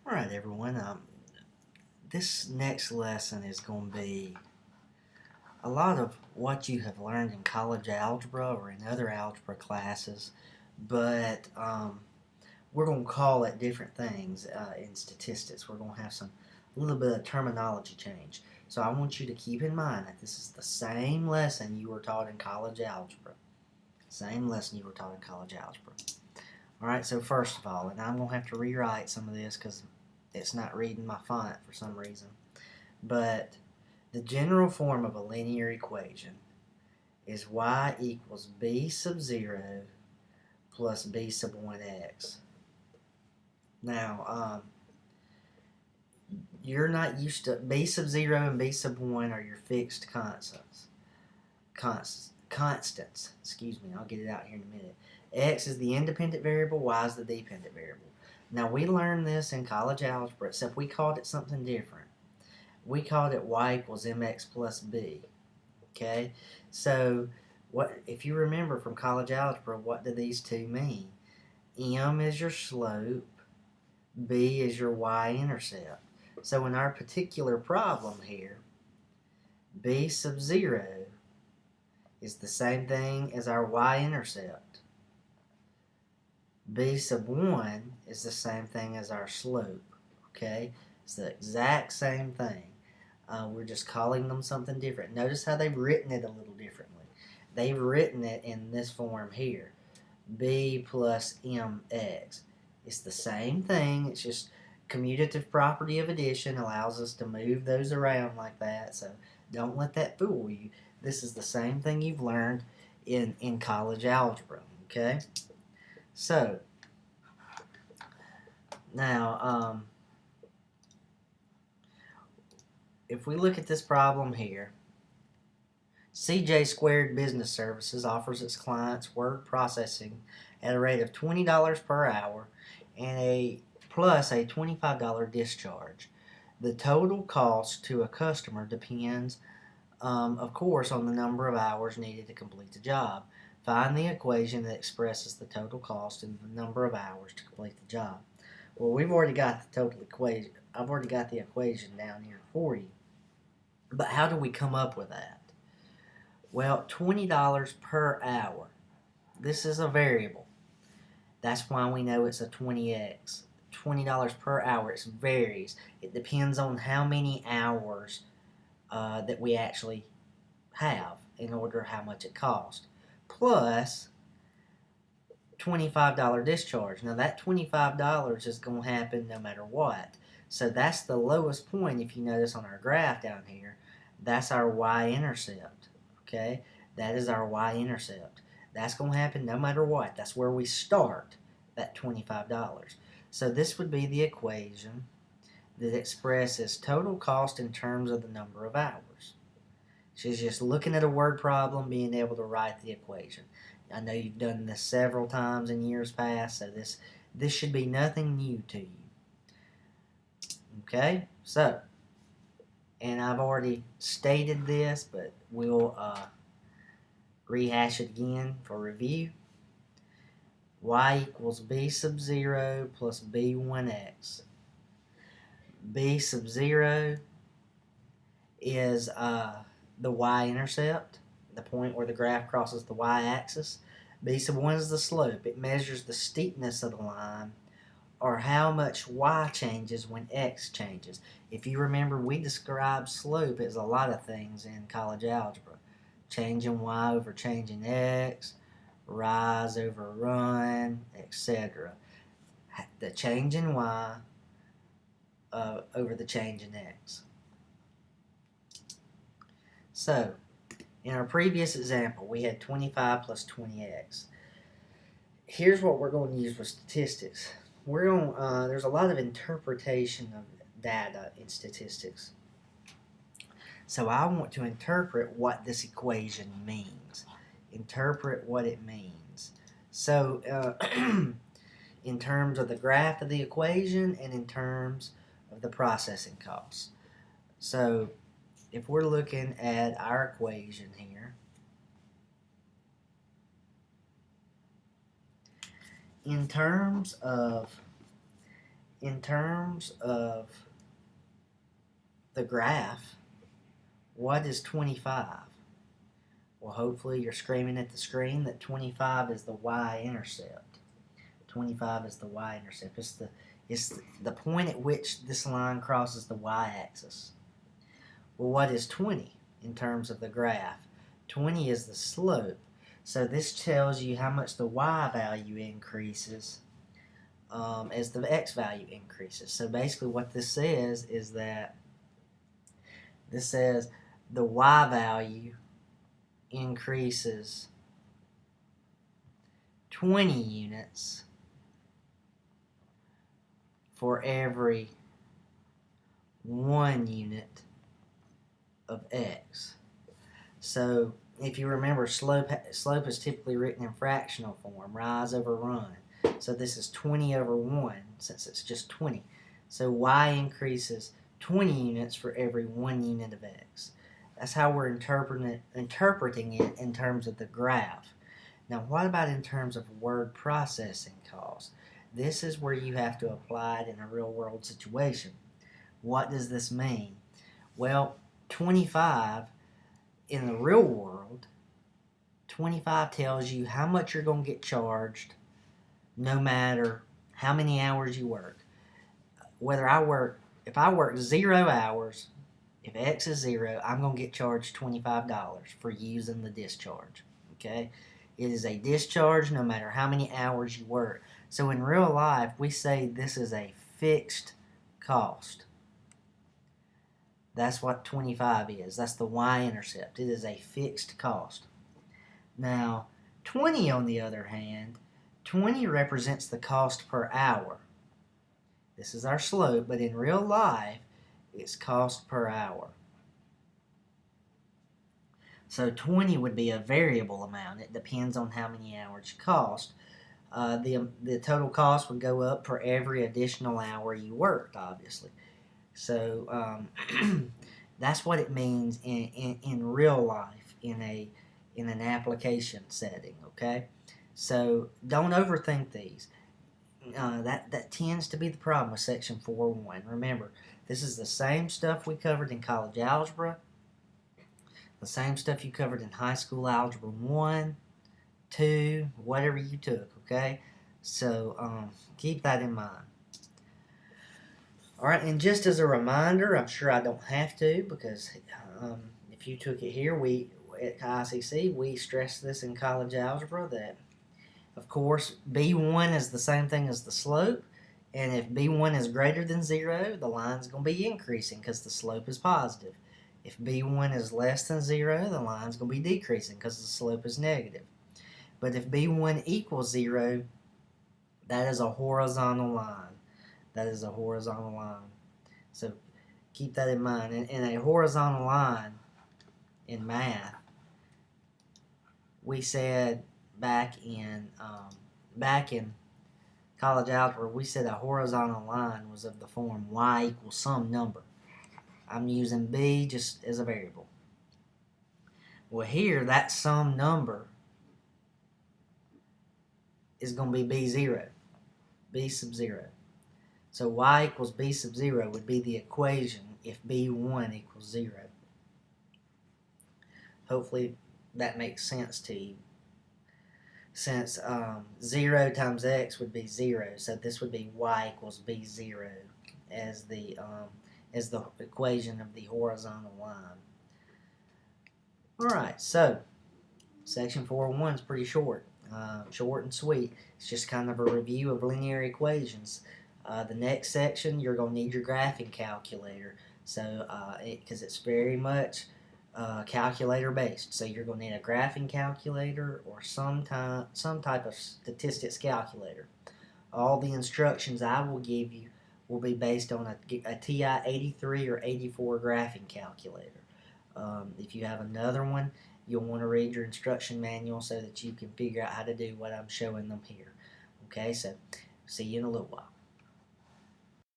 Alright everyone, this next lesson is going to be a lot of what you have learned in college algebra or in other algebra classes, but we're going to call it different things in statistics. We're going to have a little bit of terminology change. So I want you to keep in mind that this is the same lesson you were taught in college algebra. Same lesson you were taught in college algebra. Alright, so first of all, and I'm going to have to rewrite some of this because it's not reading my font for some reason. But the general form of a linear equation is y equals b sub 0 plus b sub 1x. Now, you're not used to b sub 0 and b sub 1 are your fixed constants. Constants. Excuse me, I'll get it out here in a minute. X is the independent variable, y is the dependent variable. Now, we learned this in college algebra, except we called it something different. We called it y equals mx plus b. Okay? So, what if you remember from college algebra, what do these two mean? M is your slope, b is your y-intercept. So in our particular problem here, b sub 0 is the same thing as our y-intercept. B sub 1 is the same thing as our slope. Okay? It's the exact same thing. We're just calling them something different. Notice how they've written it a little differently. They've written it in this form here. B plus mx. It's the same thing. It's just commutative property of addition allows us to move those around like that. So don't let that fool you. This is the same thing you've learned in college algebra. Okay? So, now, if we look at this problem here, CJ Squared Business Services offers its clients word processing at a rate of $20 per hour and plus a $25 discharge. The total cost to a customer depends, of course, on the number of hours needed to complete the job. Find the equation that expresses the total cost and the number of hours to complete the job. Well, we've already got the total equation. I've already got the equation down here for you. But how do we come up with that? Well, $20 per hour. This is a variable. That's why we know it's a 20x. $20 per hour. It varies. It depends on how many hours that we actually have in order how much it costs. Plus $25 discharge. Now that $25 is going to happen no matter what. So that's the lowest point if you notice on our graph down here. That's our y-intercept. Okay? That is our y-intercept. That's going to happen no matter what. That's where we start, that $25. So this would be the equation that expresses total cost in terms of the number of hours. She's just looking at a word problem, being able to write the equation. I know you've done this several times in years past, so this should be nothing new to you. Okay? So, and I've already stated this, but we'll rehash it again for review. Y equals b sub 0 plus b1x. B sub 0 is the y-intercept, the point where the graph crosses the y-axis. B sub 1 is the slope. It measures the steepness of the line or how much y changes when x changes. If you remember, we described slope as a lot of things in college algebra. Change in y over change in x, rise over run, etc. The change in y over the change in x. So, in our previous example, we had 25 plus 20x. Here's what we're going to use with statistics. There's a lot of interpretation of data in statistics. So I want to interpret what this equation means. Interpret what it means. So in terms of the graph of the equation and in terms of the processing costs. So if we're looking at our equation here, in terms of in terms of the graph, what is 25? Well, hopefully you're screaming at the screen that 25 is the y-intercept. 25 is the y-intercept. It's the point at which this line crosses the y-axis. Well, what is 20 in terms of the graph? 20 is the slope. So this tells you how much the y value increases as the x value increases. So basically what this says is that this says the y value increases 20 units for every 1 unit of x. So if you remember, slope is typically written in fractional form, rise over run. So this is 20 over 1, since it's just 20. So y increases 20 units for every 1 unit of x. That's how we're interpreting it in terms of the graph. Now, what about in terms of word processing cost? This is where you have to apply it in a real-world situation. What does this mean? Well, 25 in the real world, 25 tells you how much you're going to get charged no matter how many hours you work. If I work 0 hours, if X is 0, I'm going to get charged $25 for using the discharge. Okay? It is a discharge no matter how many hours you work. So in real life, we say this is a fixed cost. That's what 25 is. That's the y-intercept. It is a fixed cost. Now, 20 on the other hand, 20 represents the cost per hour. This is our slope, but in real life, it's cost per hour. So 20 would be a variable amount. It depends on how many hours you cost. The total cost would go up for every additional hour you worked, obviously. So that's what it means in real life, in an application setting. Okay, so don't overthink these. That tends to be the problem with Section 4.1. Remember, this is the same stuff we covered in college algebra, the same stuff you covered in high school algebra 1, 2, whatever you took. Okay, so keep that in mind. Alright, and just as a reminder, I'm sure I don't have to, because if you took it here, at ICC, we stress this in college algebra that, of course, B1 is the same thing as the slope, and if B1 is greater than 0, the line's going to be increasing because the slope is positive. If B1 is less than 0, the line's going to be decreasing because the slope is negative. But if B1 equals 0, that is a horizontal line. That is a horizontal line. So keep that in mind. In a horizontal line in math, we said back in college algebra, we said a horizontal line was of the form y equals some number. I'm using b just as a variable. Well, here that some number is going to be b0, b sub 0. So y equals b sub 0 would be the equation if b1 equals 0. Hopefully that makes sense to you. Since 0 times x would be 0, so this would be y equals b0 as the equation of the horizontal line. Alright, so section 4.1 is pretty short. Short and sweet. It's just kind of a review of linear equations. The next section, you're going to need your graphing calculator, so because it's very much calculator based. So you're going to need a graphing calculator or some type of statistics calculator. All the instructions I will give you will be based on a TI 83 or 84 graphing calculator. If you have another one, you'll want to read your instruction manual so that you can figure out how to do what I'm showing them here. Okay, so see you in a little while.